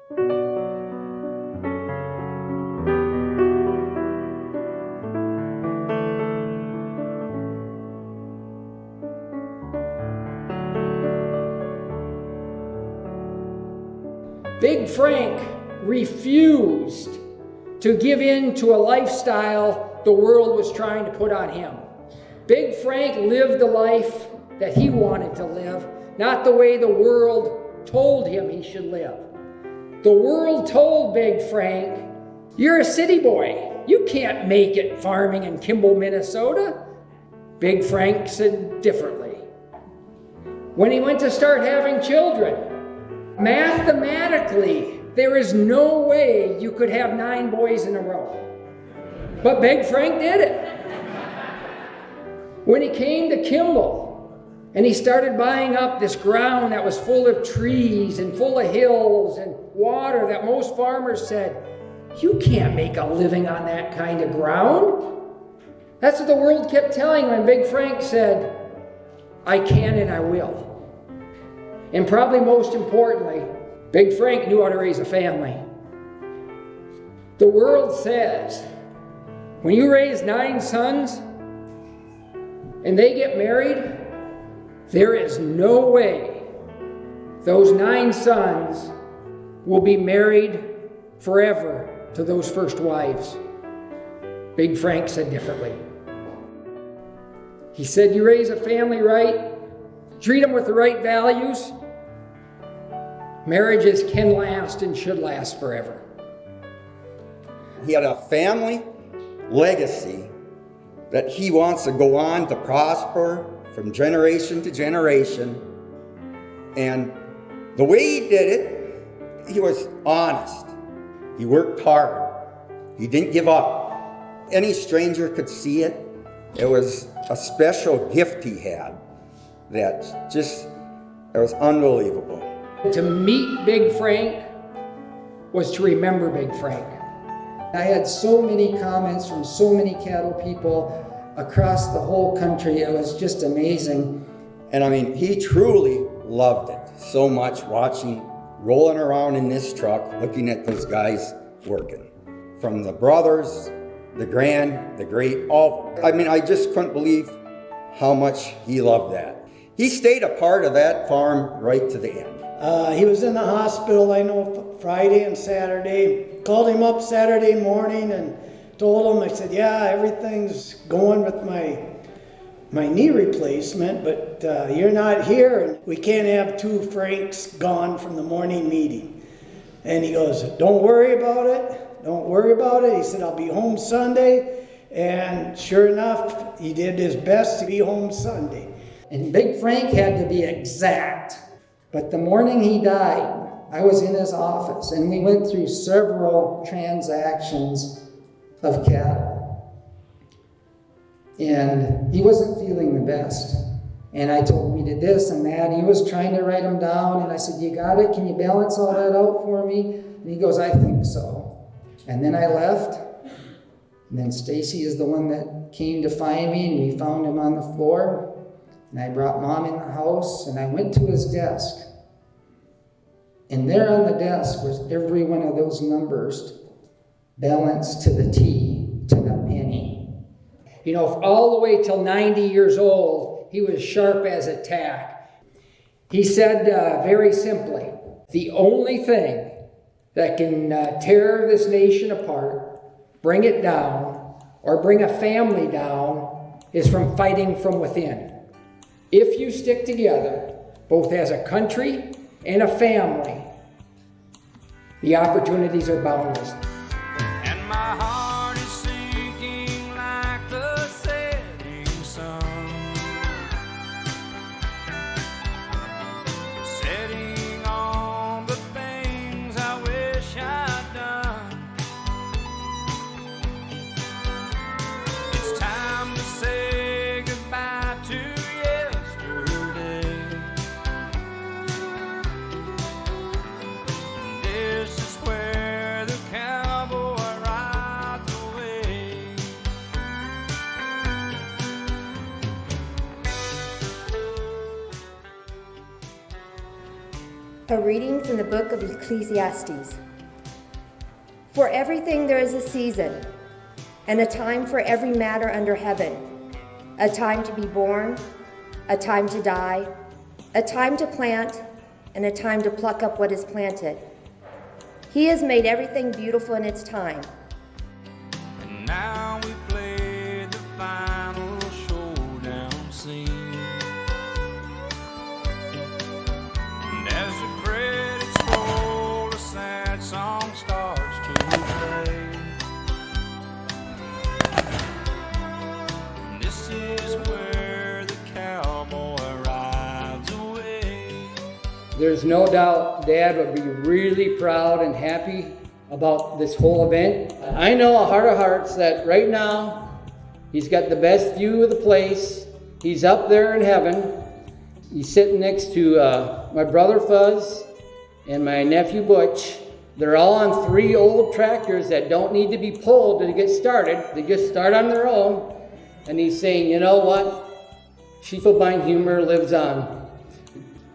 Big Frank refused to give in to a lifestyle the world was trying to put on him. Big Frank lived the life that he wanted to live, not the way the world told him he should live. The world told Big Frank, "You're a city boy. You can't make it farming in Kimball, Minnesota." Big Frank said differently. When he went to start having children, mathematically, there is no way you could have 9 boys in a row. But Big Frank did it. When he came to Kimball and he started buying up this ground that was full of trees and full of hills and water that most farmers said, "You can't make a living on that kind of ground." That's what the world kept telling him, and Big Frank said, "I can and I will." And probably most importantly, Big Frank knew how to raise a family. The world says, when you raise 9 sons and they get married, there is no way those 9 sons will be married forever to those first wives. Big Frank said differently. He said, you raise a family right, treat them with the right values, marriages can last and should last forever. He had a family legacy that he wants to go on to prosper from generation to generation. And the way he did it, he was honest. He worked hard. He didn't give up. Any stranger could see it. It was a special gift he had that it was unbelievable. To meet Big Frank was to remember Big Frank. I had so many comments from so many cattle people across the whole country. It was just amazing. And I mean, he truly loved it so much, rolling around in this truck, looking at those guys working. From the brothers, the grand, the great, all. I mean, I just couldn't believe how much he loved that. He stayed a part of that farm right to the end. He was in the hospital, I know, Friday and Saturday. Called him up Saturday morning and told him, I said, yeah, everything's going with my knee replacement, but you're not here, and we can't have 2 Franks gone from the morning meeting. And he goes, don't worry about it. Don't worry about it. He said, I'll be home Sunday. And sure enough, he did his best to be home Sunday. And Big Frank had to be exact. But the morning he died, I was in his office, and we went through several transactions of cattle. And he wasn't feeling the best. And I told him we did this and that. He was trying to write them down, and I said, you got it? Can you balance all that out for me? And he goes, I think so. And then I left. And then Stacy is the one that came to find me, and we found him on the floor. And I brought Mom in the house, and I went to his desk. And there on the desk was every one of those numbers balanced to the T, to the penny. You know, all the way till 90 years old, he was sharp as a tack. He said very simply, the only thing that can tear this nation apart, bring it down, or bring a family down, is from fighting from within. If you stick together, both as a country and a family, the opportunities are boundless. And my heart is sinking like the setting sun, setting on the things I wish I'd done. It's time to say goodbye to yesterday. This is where the count A reading from the book of Ecclesiastes. For everything there is a season, and a time for every matter under heaven, a time to be born, a time to die, a time to plant, and a time to pluck up what is planted. He has made everything beautiful in its time. And now we play the final showdown scene. And as the credits roll, a sad song starts to play. And this is where the cowboy rides away. There's no doubt Dad would be really proud and happy about this whole event. I know a heart of hearts that right now he's got the best view of the place. He's up there in heaven. He's sitting next to my brother Fuzz and my nephew Butch. They're all on 3 old tractors that don't need to be pulled to get started. They just start on their own. And he's saying, you know what? Schiefelbein humor lives on.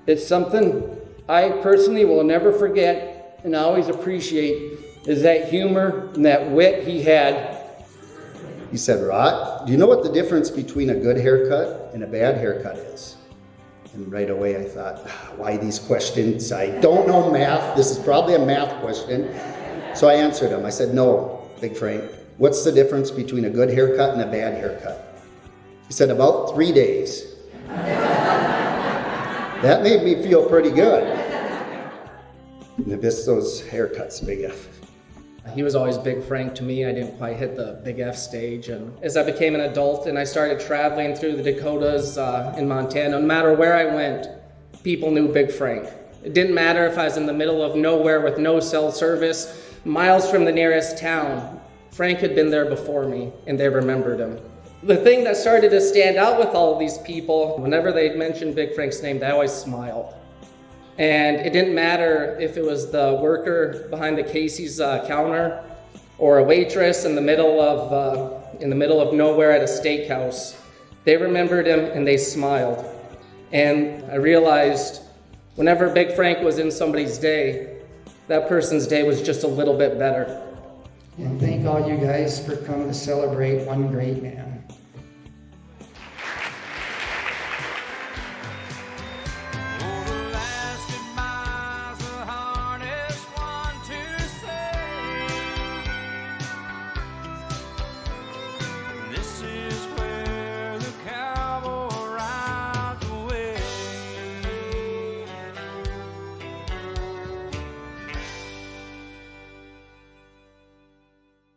It's something I personally will never forget and always appreciate, is that humor and that wit he had. He said, Rod, do you know what the difference between a good haircut and a bad haircut is? And right away I thought, why these questions? I don't know math. This is probably a math question. So I answered him. I said, no, Big Frank, what's the difference between a good haircut and a bad haircut? He said, about 3 days. That made me feel pretty good. And I miss those haircuts, Big F. He was always Big Frank to me. I didn't quite hit the Big F stage. And as I became an adult and I started traveling through the Dakotas in Montana, no matter where I went, people knew Big Frank. It didn't matter if I was in the middle of nowhere with no cell service, miles from the nearest town. Frank had been there before me, and they remembered him. The thing that started to stand out with all of these people, whenever they mentioned Big Frank's name, they always smiled. And it didn't matter if it was the worker behind the Casey's counter or a waitress in the middle of nowhere at a steakhouse. They remembered him and they smiled. And I realized whenever Big Frank was in somebody's day, that person's day was just a little bit better. And thank all you guys for coming to celebrate one great man.